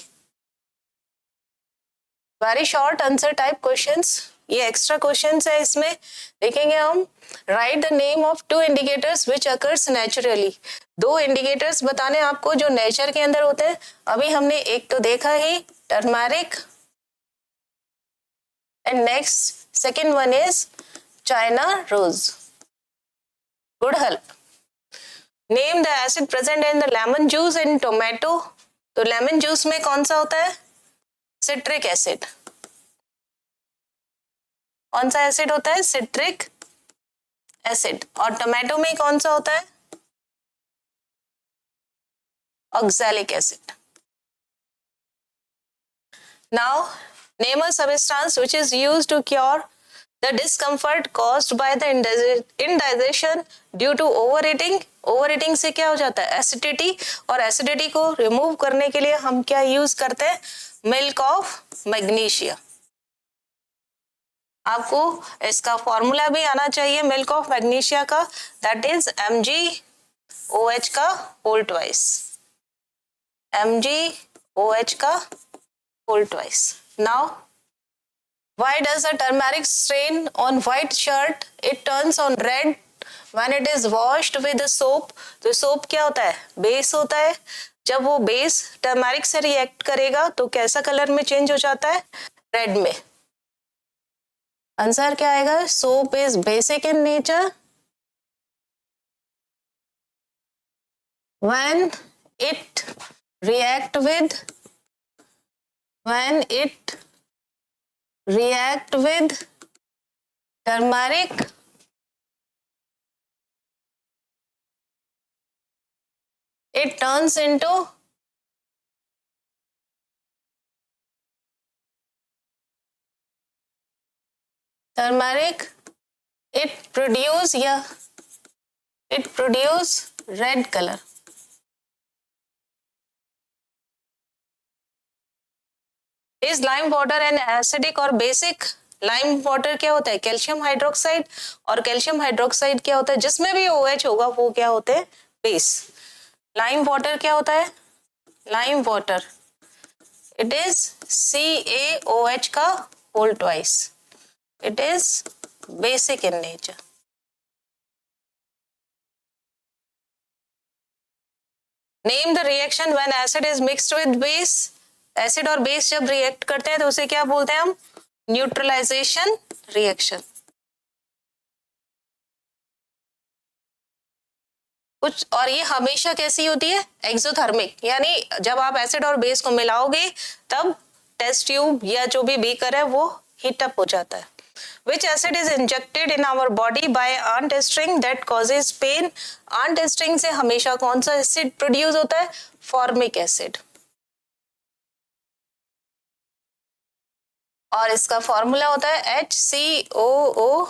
Very short answer type questions, ये extra questions है। इसमें देखेंगे हम, write the name of two indicators which occurs naturally. दो indicators बताने आपको जो नेचर के अंदर होते हैं। अभी हमने एक तो देखा ही, turmeric, and next second one is China rose. Good help. Name the acid present in the lemon juice and tomato. तो लेमन जूस में कौन सा होता है? Citric acid. कौन सा एसिड होता है? Citric acid. और टोमेटो में कौन सा होता है? Oxalic acid. Now name a substance which is used to cure the discomfort caused by the indigestion due to over eating. Over eating से क्या हो जाता है? एसिडिटी। और एसिडिटी को रिमूव करने के लिए हम क्या यूज करते हैं? Milk of magnesia. आपको इसका फॉर्मूला भी आना चाहिए मिल्क ऑफ मैग्नीशिया का, दैट इज MgOH का होल ट्वाइस। MgOH का whole twice. Now why does a turmeric stain on white shirt it turns on red when it is washed with the soap? तो soap क्या होता है? Base होता है। जब वो बेस टर्मरिक से रिएक्ट करेगा तो कैसा कलर में चेंज हो जाता है? रेड में। आंसर क्या आएगा? Soap is basic in nature when it react with turmeric it turns into turmeric, it produce red color. Is lime water an acidic or basic? Lime water क्या होता है? Calcium hydroxide. और calcium hydroxide क्या होता है? जिसमें भी OH होगा वो क्या होते हैं? बेस। लाइम वाटर क्या होता है? Lime water it is CaOH का whole twice. It is basic in nature. Name the reaction when acid is mixed with base. Acid और बेस जब रिएक्ट करते हैं तो उसे क्या बोलते हैं हम? Neutralization reaction. कुछ और ये हमेशा कैसी होती है? एक्सोथर्मिक, यानी जब आप एसिड और बेस को मिलाओगे तब टेस्ट ट्यूब या जो भी बीकर है वो हीट अप हो जाता है। Which acid is injected in our body by ant sting that causes pain? ant sting से हमेशा कौन सा एसिड प्रोड्यूस होता है? Formic acid. और इसका फॉर्मूला होता है HCOOH।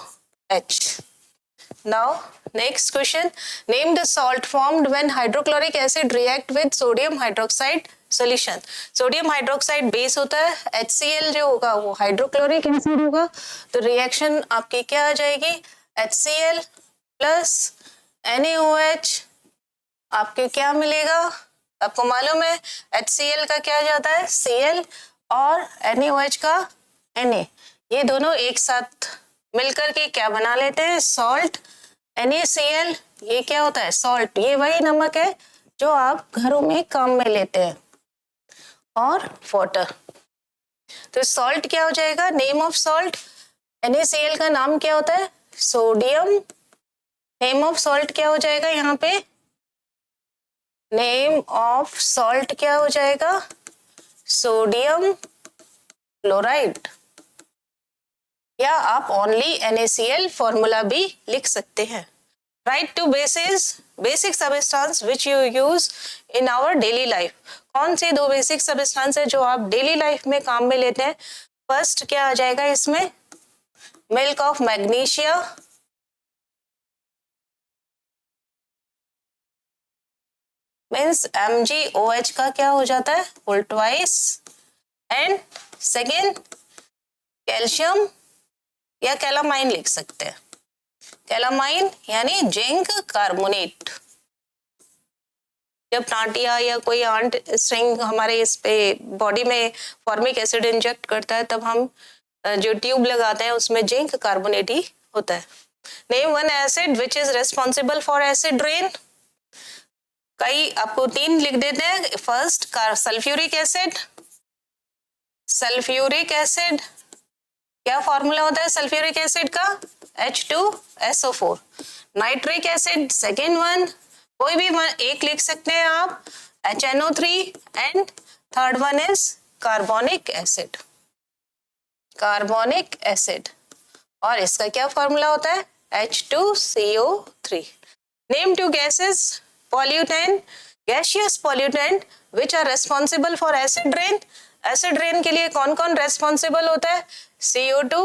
Now next question, name the salt formed when hydrochloric acid react with sodium hydroxide solution। Sodium hydroxide base होता है, HCl जो होगा वो हाइड्रोक्लोरिक एसिड होगा। तो रिएक्शन आपकी क्या आ जाएगी? HCl plus NaOH। आपके क्या मिलेगा? आपको मालूम है HCl का क्या जाता है? Cl और NaOH का Na। ये दोनों एक साथ मिलकर के क्या बना लेते हैं? सॉल्ट। NaCl ये क्या होता है? सॉल्ट। ये वही नमक है जो आप घरों में काम में लेते हैं। और वाटर। तो सॉल्ट क्या हो जाएगा? Name of salt. NaCl का नाम क्या होता है? सोडियम। नेम ऑफ सॉल्ट क्या हो जाएगा यहाँ पे? नेम ऑफ सॉल्ट क्या हो जाएगा? सोडियम क्लोराइड, या आप ओनली NaCl फॉर्मूला भी लिख सकते हैं। Write two bases basic substance which you use in our daily life. कौन से दो बेसिक सबस्टेंस है जो आप डेली लाइफ में काम में लेते हैं? फर्स्ट क्या आ जाएगा इसमें? Milk of magnesia, means MgOH का क्या हो जाता है? Whole twice. And second calcium या कैलामाइन लिख सकते हैं। कैलामाइन यानी जिंक कार्बोनेट। जब टांटिया या कोई आंट स्ट्रिंग हमारे इस पे बॉडी में फॉर्मिक एसिड इंजेक्ट करता है, तब हम जो ट्यूब लगाते हैं उसमें जिंक कार्बोनेट ही होता है। Name one acid which is responsible for acid rain. कई आपको 3 लिख देते हैं। First sulphuric acid. Sulphuric acid क्या फॉर्मूला होता है सल्फ्यूरिक एसिड का? H2SO4। Nitric acid second one, कोई भी एक लिख सकते हैं आप, HNO3। And third one is carbonic acid. Carbonic acid, और इसका क्या फॉर्मूला होता है? H2CO3। Name two gases pollutant, gaseous pollutant which are responsible for acid rain। Acid rain के लिए कौन कौन रेस्पॉन्सिबल होता है? CO2,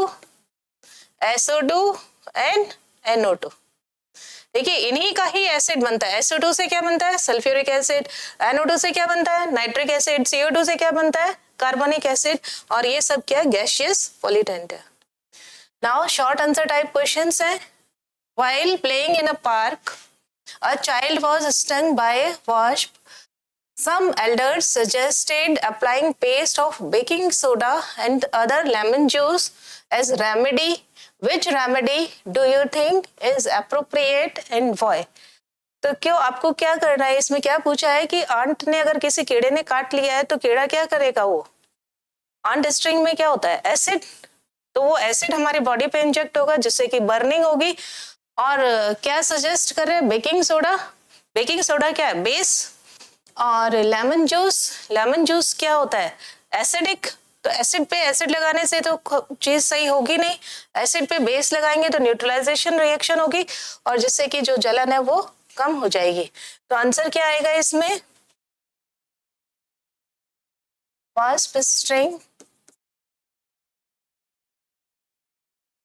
SO2 and NO2। देखिए इन्हीं का ही एसिड बनता है। SO2 से क्या बनता है? Sulphuric acid. NO2 से क्या बनता है? Nitric acid. CO2 से क्या बनता है? Carbonic acid. और ये सब क्या? गैसियस पॉल्यूटेंट है। Now short answer type questions है। While playing in a park a child was stung by a wasp. Some elders suggested applying paste of baking soda and other lemon juice as remedy. Which remedy do you think is appropriate and why? तो क्यों आपको क्या करना है? इसमें क्या पूछा है कि आंट ने अगर किसी कीड़े ने काट लिया है तो कीड़ा क्या करेगा? वो आंट स्ट्रिंग में क्या होता है? एसिड। तो वो एसिड हमारी बॉडी पे इंजेक्ट होगा जिससे कि बर्निंग होगी। और क्या सजेस्ट कर रहे हैं? Baking soda. बेकिंग सोडा क्या है? बेस। और लेमन जूस, लेमन जूस क्या होता है? एसिडिक। तो एसिड पे एसिड लगाने से तो चीज सही होगी नहीं, एसिड पे बेस लगाएंगे तो न्यूट्रलाइजेशन रिएक्शन होगी और जिससे कि जो जलन है वो कम हो जाएगी। तो आंसर क्या आएगा इसमें? Wasp sting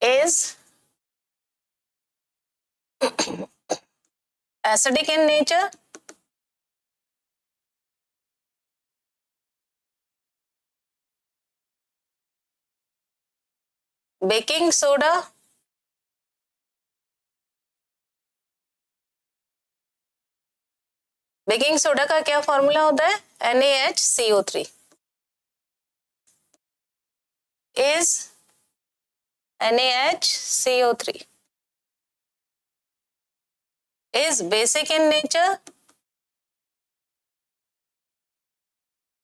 is acidic in nature. Baking soda, baking soda का क्या फॉर्मूला होता है? NaHCO3 is NaHCO3 is basic in nature,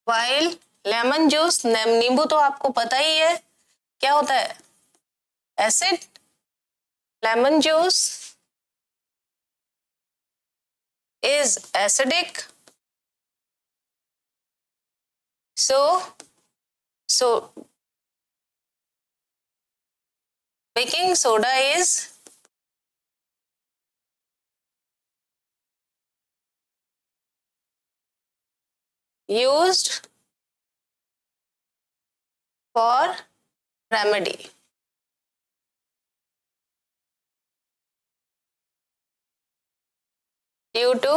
while lemon juice, नींबू तो आपको पता ही है क्या होता है? Acid. Lemon juice is acidic. So baking soda is used for remedy. Due to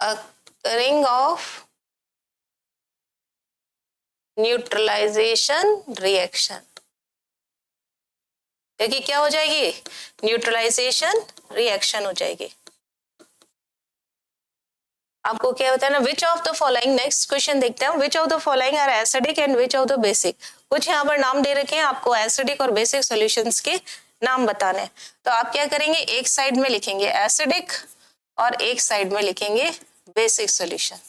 occurring of neutralization reaction. देखिए क्या हो जाएगी? न्यूट्रलाइजेशन रिएक्शन हो जाएगी। आपको क्या होता है ना, which of the following, next question देखते हैं, which of the following are acidic and which of the basic. कुछ यहाँ पर नाम दे रखे हैं, आपको एसिडिक और बेसिक सॉल्यूशंस के नाम बताने हैं। तो आप क्या करेंगे? एक साइड में लिखेंगे एसिडिक और एक साइड में लिखेंगे बेसिक सॉल्यूशन।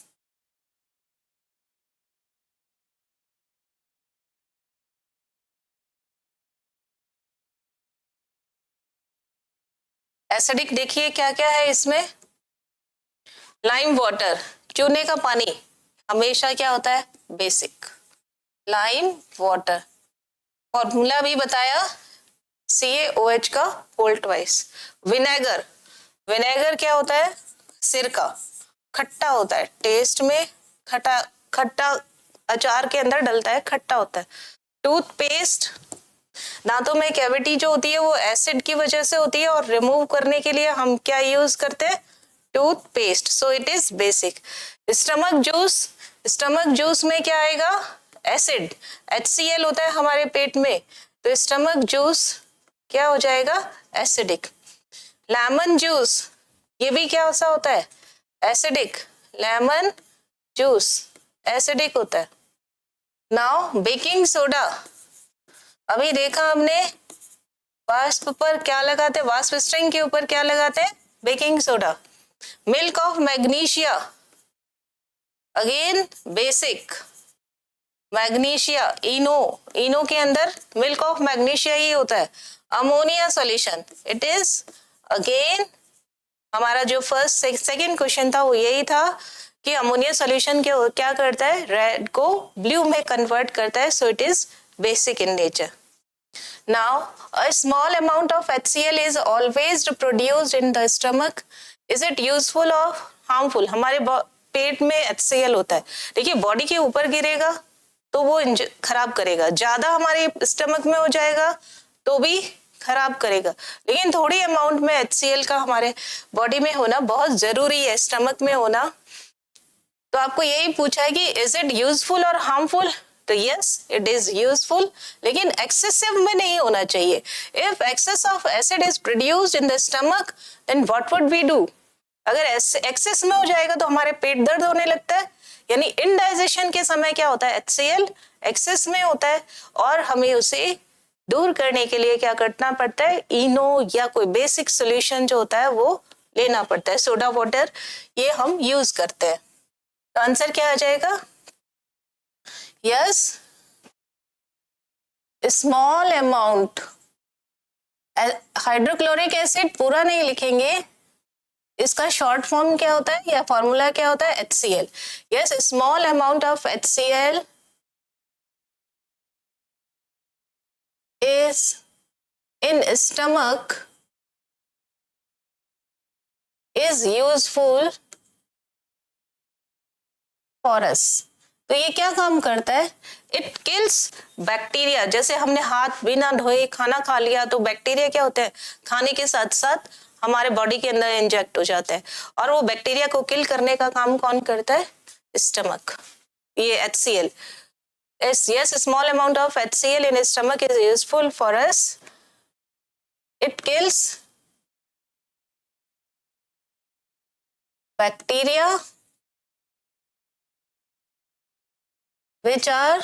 एसिडिक देखिए क्या क्या है इसमें? लाइम वाटर, चूने का पानी हमेशा क्या होता है, बेसिक। लाइम वाटर, फॉर्मूला भी बताया, CaOH का होल ट्वाइस। विनेगर, विनेगर क्या होता है, सिरका, खट्टा होता है, टेस्ट में खट्टा, खट्टा अचार के अंदर डलता है, खट्टा होता है। टूथपेस्ट, दांतों में कैविटी जो होती है वो एसिड की वजह से होती है और रिमूव करने के लिए हम क्या यूज करते हैं, toothpaste, so it is basic. Stomach juice, stomach juice में क्या आएगा, एसिड, HCl होता है हमारे पेट में, तो स्टमक जूस क्या हो जाएगा, एसिडिक। लेमन जूस, ये भी क्या सा होता है, एसिडिक, लेमन जूस एसिडिक होता है। नाउ बेकिंग सोडा, अभी देखा हमने वाष्प पर क्या लगाते, वाष्प स्ट्रिंग के ऊपर क्या लगाते हैं, baking soda. Milk of magnesia, again basic, magnesia, Eno, Eno के अंदर मिल्क ऑफ मैग्नीशिया ही होता है। Ammonia solution, it is again, हमारा जो फर्स्ट सेकंड क्वेश्चन था वो यही था कि अमोनिया सॉल्यूशन क्या करता है, रेड को ब्लू में कन्वर्ट करता है, सो it is basic in nature. Now, a small amount of HCl is always produced in the stomach. Is it useful or harmful? हमारे पेट में HCl होता है, देखिए बॉडी के ऊपर गिरेगा तो वो खराब करेगा, ज्यादा हमारे स्टमक में हो जाएगा तो भी खराब करेगा, लेकिन थोड़ी अमाउंट में HCl का हमारे बॉडी में होना बहुत जरूरी है, स्टमक में होना। तो आपको यही पूछा है कि इज इट यूजफुल और हार्मफुल, तो यस इट इज यूजफुल, लेकिन एक्सेसिव में नहीं होना चाहिए। If excess of acid is produced in the stomach then what would we do, अगर एक्सेस में हो जाएगा तो हमारे पेट दर्द होने लगता है, यानी इनडाइजेशन के समय क्या होता है, HCl एक्सेस में होता है और हमें उसे दूर करने के लिए क्या करना पड़ता है, इनो या कोई बेसिक सोल्यूशन जो होता है वो लेना पड़ता है, सोडा वाटर ये हम यूज करते हैं। तो आंसर क्या आ जाएगा, yes, small amount, hydrochloric acid पूरा नहीं लिखेंगे, इसका शॉर्ट फॉर्म क्या होता है या फॉर्मूला क्या होता है, HCl। Yes, small amount of HCl is in stomach is useful for us। तो ये क्या काम करता है, इट किल्स बैक्टीरिया, जैसे हमने हाथ बिना धोए खाना खा लिया तो बैक्टीरिया क्या होते हैं, खाने के साथ साथ हमारे बॉडी के अंदर इंजेक्ट हो जाता है और वो बैक्टीरिया को किल करने का काम कौन करता है, स्टमक, ये HCl। Yes, small amount of HCl in stomach is useful for us. It kills bacteria which are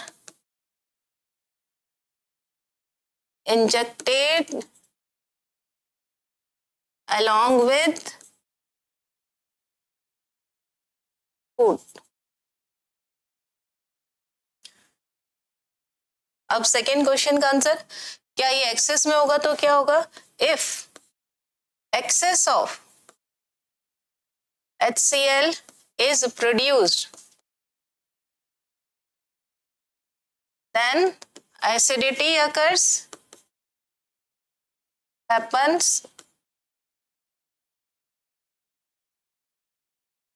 injected along with food. अब सेकेंड क्वेश्चन का आंसर, क्या ये एक्सेस में होगा तो क्या होगा, if excess of HCl is produced then acidity occurs, happens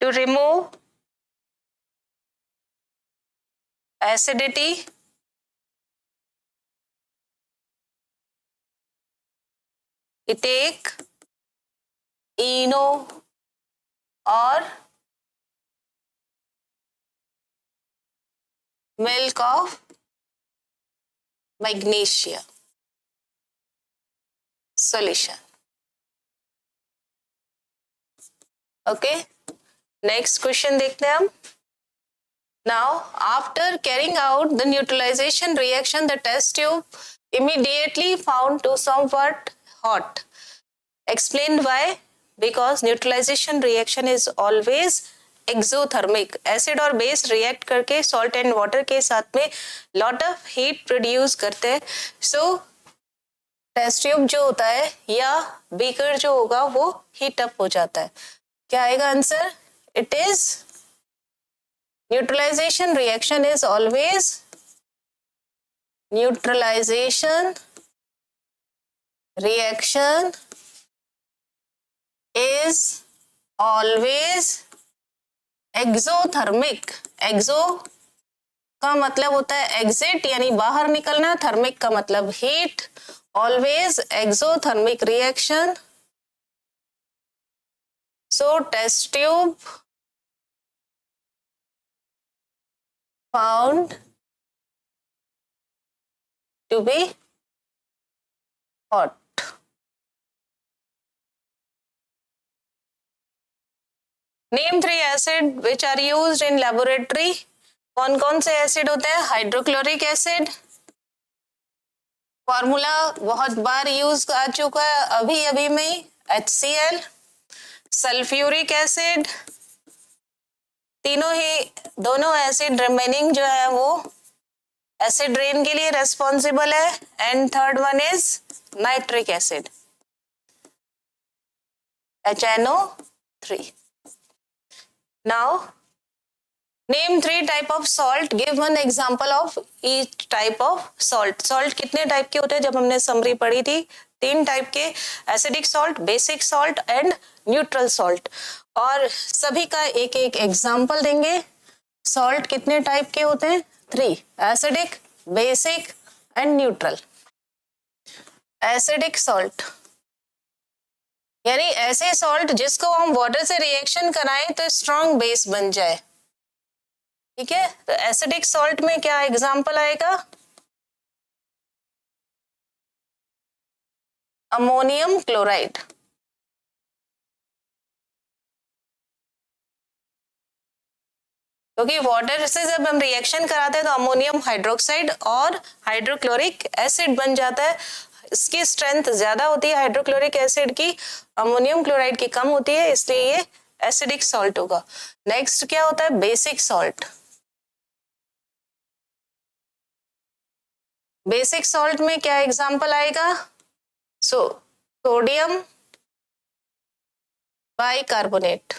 to remove acidity we take eno or milk of magnesia solution। Okay, next question देखते हैं हम। Now, after carrying out the neutralization reaction, the test tube immediately found to somewhat hot. Explain why? Because neutralization reaction is always exothermic. Acid और base react करके salt and water के साथ में lot of heat produce करते हैं। So, test tube जो होता है या बीकर जो होगा वो हीट अप हो जाता है। क्या आएगा answer? It is neutralization reaction is always neutralization reaction is always exothermic. Exo का मतलब होता है एग्जिट यानी बाहर निकलना, थर्मिक का मतलब heat. Always exothermic reaction. So test tube found to be hot. Name 3 acid which are used in laboratory. कौन कौन से एसिड होते हैं? हाइड्रोक्लोरिक एसिड, फॉर्मूला बहुत बार यूज आ चुका है अभी अभी में, HCl. सल्फ्यूरिक एसिड, दोनों एसिड रिमेनिंग जो है वो एसिड रेन के लिए रेस्पॉन्सिबल है. And third one is nitric acid, HNO3. Now name 3 type of salt. Give one example of each type of salt. Salt कितने टाइप के होते हैं? जब हमने समरी पढ़ी थी 3 टाइप के, acidic salt, basic salt and neutral salt. और सभी का एक एक एग्जाम्पल देंगे. सॉल्ट कितने टाइप के होते हैं? 3, acidic, basic and neutral. Acidic salt यानी ऐसे सॉल्ट जिसको हम वाटर से रिएक्शन कराएं तो स्ट्रॉन्ग बेस बन जाए. ठीक है, तो एसिडिक सॉल्ट में क्या एग्जाम्पल आएगा? Ammonium chloride. क्योंकि वाटर से जब हम रिएक्शन कराते हैं तो अमोनियम हाइड्रोक्साइड और हाइड्रोक्लोरिक एसिड बन जाता है. इसकी स्ट्रेंथ ज्यादा होती है हाइड्रोक्लोरिक एसिड की, अमोनियम क्लोराइड की कम होती है, इसलिए ये एसिडिक सॉल्ट होगा. नेक्स्ट क्या होता है? Basic salt. बेसिक सॉल्ट में क्या एग्जांपल आएगा? सोडियम बाइकार्बोनेट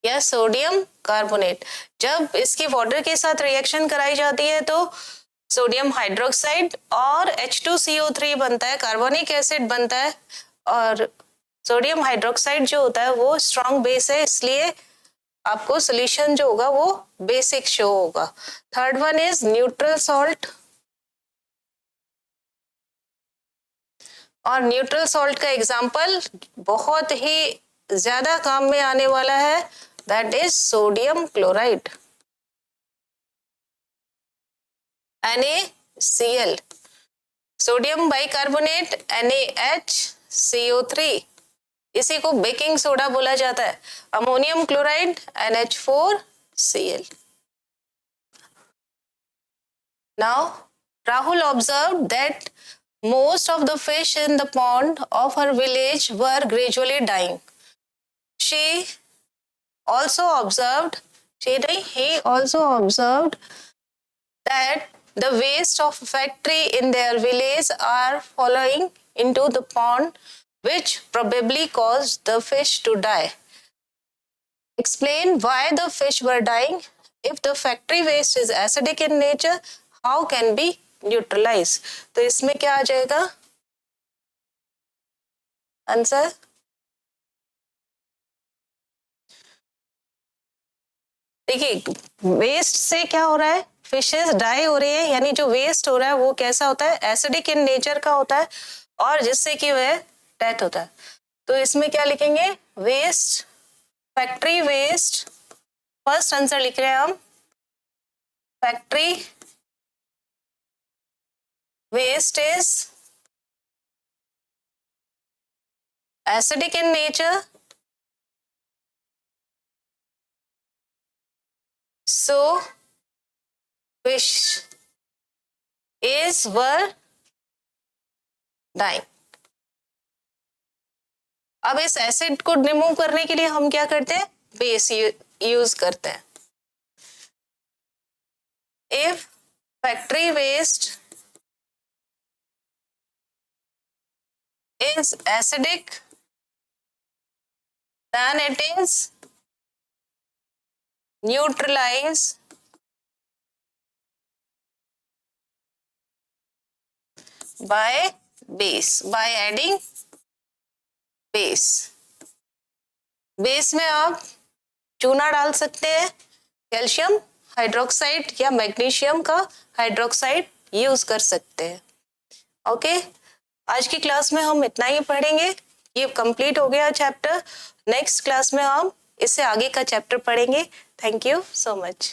या सोडियम कार्बोनेट. जब इसकी वाटर के साथ रिएक्शन कराई जाती है तो सोडियम हाइड्रोक्साइड और H2CO3 बनता है, कार्बोनिक एसिड बनता है. और सोडियम हाइड्रोक्साइड जो होता है वो स्ट्रॉन्ग बेस है, इसलिए आपको सोल्यूशन जो होगा वो बेसिक शो होगा. Third one is neutral salt. और न्यूट्रल सॉल्ट का एग्जांपल बहुत ही ज्यादा काम में आने वाला है, that is sodium chloride, NaCl. Sodium bicarbonate NaHCO3, इसी को बेकिंग सोडा बोला जाता है. Ammonium chloride NH4Cl. Now Rahul observed that most of the fish in the pond of her village were gradually dying. He also observed that the waste of factory in their village are falling into the pond, which probably caused the fish to die. Explain why the fish were dying. If the factory waste is acidic in nature, how can be neutralized? तो इसमें क्या आ जाएगा answer? देखिए waste से क्या हो रहा है? फिशेस डाई हो रही है, यानी जो वेस्ट हो रहा है वो कैसा होता है? एसिडिक इन नेचर का होता है और जिससे कि वह डेथ होता है. तो इसमें क्या लिखेंगे? Waste, factory waste. First answer लिख रहे हैं हम, factory waste is acidic in nature, so fish were dying. अब इस एसिड को रिमूव करने के लिए हम क्या करते हैं? बेस यूज करते हैं. If factory waste is acidic then it is neutralized by base, by adding base. Base में आप चूना डाल सकते हैं, कैल्शियम हाइड्रोक्साइड या मैग्नीशियम का हाइड्रोक्साइड यूज कर सकते हैं। ओके, आज की क्लास में हम इतना ही पढ़ेंगे। ये कंप्लीट हो गया चैप्टर। नेक्स्ट क्लास में हम इससे आगे का चैप्टर पढ़ेंगे। Thank you so much.